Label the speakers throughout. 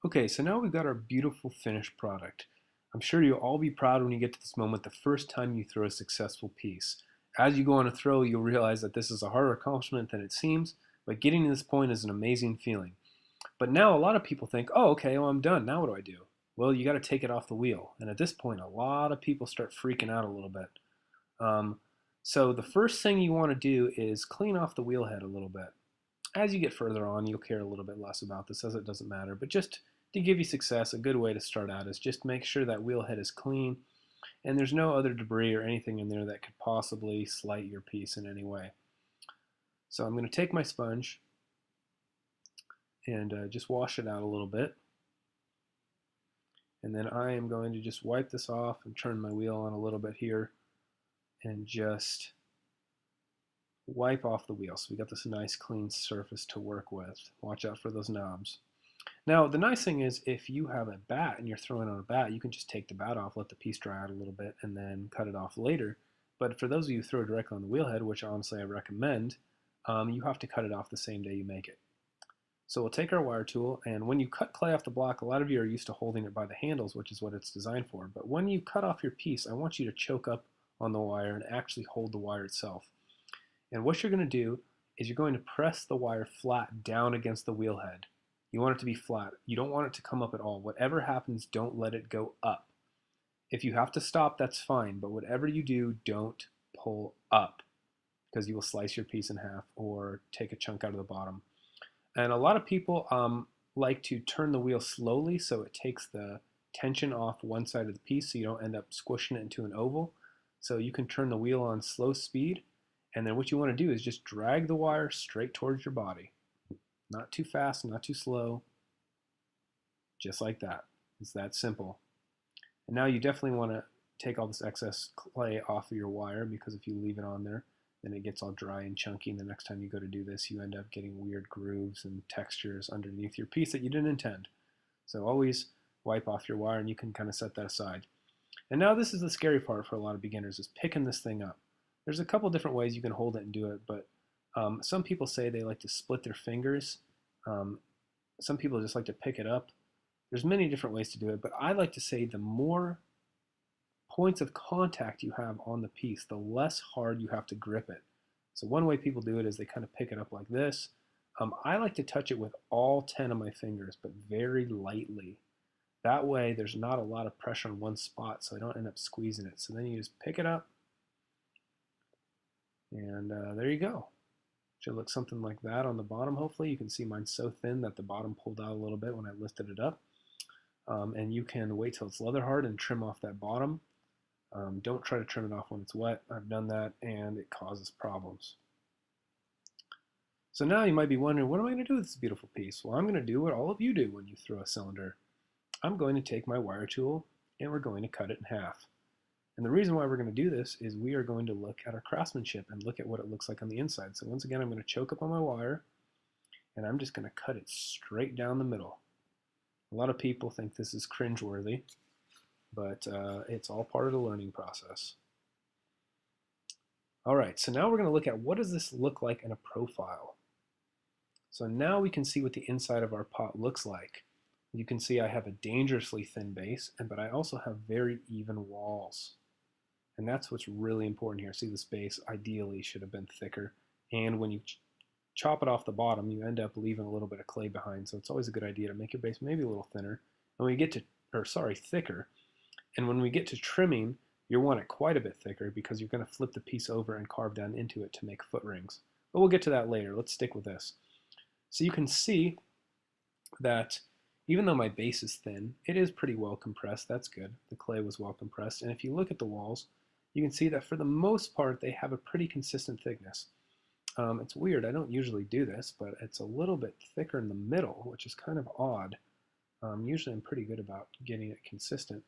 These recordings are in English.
Speaker 1: Okay, so now we've got our beautiful finished product. I'm sure you'll all be proud when you get to this moment the first time you throw a successful piece. As you go on a throw, you'll realize that this is a harder accomplishment than it seems, but getting to this point is an amazing feeling. But now a lot of people think, oh, okay, well, I'm done. Now what do I do? Well, you got to take it off the wheel. And at this point, a lot of people start freaking out a little bit. Um, so the first thing you want to do is clean off the wheel head a little bit. As you get further on, you'll care a little bit less about this as it doesn't matter. But just to give you success, a good way to start out is just make sure that wheel head is clean and there's no other debris or anything in there that could possibly slight your piece in any way. So I'm going to take my sponge and just wash it out a little bit. And then I am going to just wipe this off and turn my wheel on a little bit here and just wipe off the wheel. So we got this nice clean surface to work with. Watch out for those knobs. Now, the nice thing is if you have a bat and you're throwing on a bat, you can just take the bat off, let the piece dry out a little bit, and then cut it off later. But for those of you who throw directly on the wheel head, which honestly I recommend, you have to cut it off the same day you make it. So we'll take our wire tool, and when you cut clay off the block, a lot of you are used to holding it by the handles, which is what it's designed for. But when you cut off your piece, I want you to choke up on the wire and actually hold the wire itself. And what you're going to do is you're going to press the wire flat down against the wheel head. You want it to be flat. You don't want it to come up at all. Whatever happens, don't let it go up. If you have to stop, that's fine, but whatever you do, don't pull up because you will slice your piece in half or take a chunk out of the bottom. And a lot of people like to turn the wheel slowly so it takes the tension off one side of the piece so you don't end up squishing it into an oval. So you can turn the wheel on slow speed, and then what you want to do is just drag the wire straight towards your body. Not too fast, not too slow, just like that. It's that simple. And now you definitely want to take all this excess clay off of your wire because if you leave it on there, then it gets all dry and chunky, and the next time you go to do this, you end up getting weird grooves and textures underneath your piece that you didn't intend. So always wipe off your wire and you can kind of set that aside. And now this is the scary part for a lot of beginners is picking this thing up. There's a couple different ways you can hold it and do it, but some people say they like to split their fingers. Um, some people just like to pick it up. There's many different ways to do it, but I like to say the more points of contact you have on the piece, the less hard you have to grip it. So one way people do it is they kind of pick it up like this. I like to touch it with all 10 of my fingers, but very lightly. That way there's not a lot of pressure on one spot, so I don't end up squeezing it. So then you just pick it up, and there you go. Should look something like that on the bottom, hopefully. You can see mine's so thin that the bottom pulled out a little bit when I lifted it up. And you can wait till it's leather hard and trim off that bottom. Don't try to trim it off when it's wet. I've done that and it causes problems. So now you might be wondering, what am I going to do with this beautiful piece? Well, I'm going to do what all of you do when you throw a cylinder. I'm going to take my wire tool and we're going to cut it in half. And the reason why we're going to do this is we are going to look at our craftsmanship and look at what it looks like on the inside. So once again, I'm going to choke up on my wire and I'm just going to cut it straight down the middle. A lot of people think this is cringeworthy, but it's all part of the learning process. All right, so now we're going to look at what does this look like in a profile. So now we can see what the inside of our pot looks like. You can see I have a dangerously thin base, but I also have very even walls. And that's what's really important here. See, this base ideally should have been thicker. And when you chop it off the bottom, you end up leaving a little bit of clay behind. So it's always a good idea to make your base maybe a little thinner. And when we get to, thicker. And when we get to trimming, you want it quite a bit thicker because you're going to flip the piece over and carve down into it to make foot rings. But we'll get to that later. Let's stick with this. So you can see that even though my base is thin, it is pretty well compressed. That's good. The clay was well compressed. And if you look at the walls, you can see that for the most part, they have a pretty consistent thickness. It's weird. I don't usually do this, but it's a little bit thicker in the middle, which is kind of odd. Usually I'm pretty good about getting it consistent.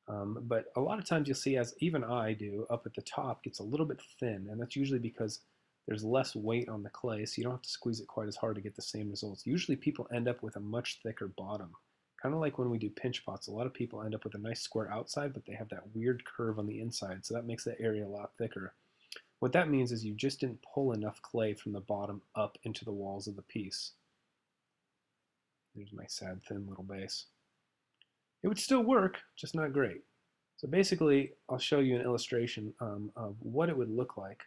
Speaker 1: But a lot of times you'll see, as even I do, up at the top gets a little bit thin, and that's usually because there's less weight on the clay, so you don't have to squeeze it quite as hard to get the same results. Usually people end up with a much thicker bottom. Kind of like when we do pinch pots, a lot of people end up with a nice square outside, but they have that weird curve on the inside, so that makes that area a lot thicker. What that means is you just didn't pull enough clay from the bottom up into the walls of the piece. There's my sad, thin little base. It would still work, just not great. So basically, I'll show you an illustration of what it would look like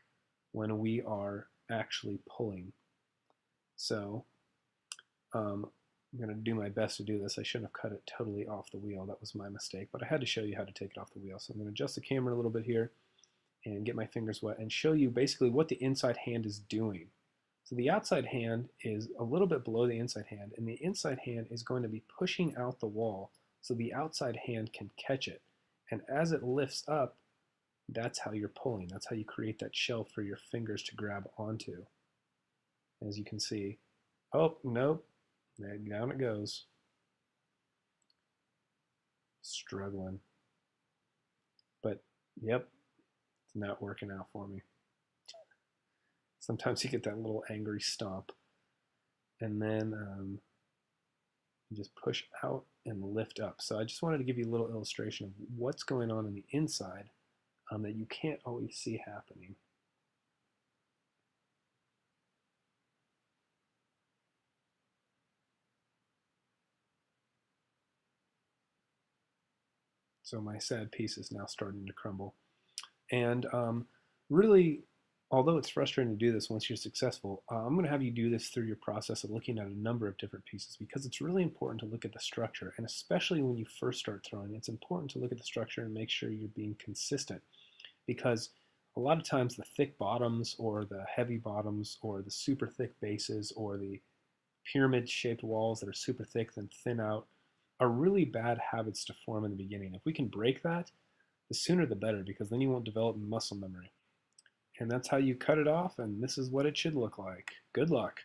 Speaker 1: when we are actually pulling. So I'm going to do my best to do this. I shouldn't have cut it totally off the wheel. That was my mistake, but I had to show you how to take it off the wheel. So I'm going to adjust the camera a little bit here and get my fingers wet and show you basically what the inside hand is doing. So the outside hand is a little bit below the inside hand, and the inside hand is going to be pushing out the wall so the outside hand can catch it. And as it lifts up, that's how you're pulling. That's how you create that shelf for your fingers to grab onto. As you can see, oh, nope, down it goes. Struggling. But, yep, it's not working out for me. Sometimes you get that little angry stomp. And then you just push out and lift up. So I just wanted to give you a little illustration of what's going on the inside that you can't always see happening. So my sad piece is now starting to crumble. And really, although it's frustrating to do this once you're successful, I'm going to have you do this through your process of looking at a number of different pieces, because it's really important to look at the structure. And especially when you first start throwing, it's important to look at the structure and make sure you're being consistent, because a lot of times the thick bottoms or the heavy bottoms or the super thick bases or the pyramid shaped walls that are super thick then thin out are really bad habits to form in the beginning. If we can break that, the sooner the better, because then you won't develop muscle memory. And that's how you cut it off, and this is what it should look like. Good luck.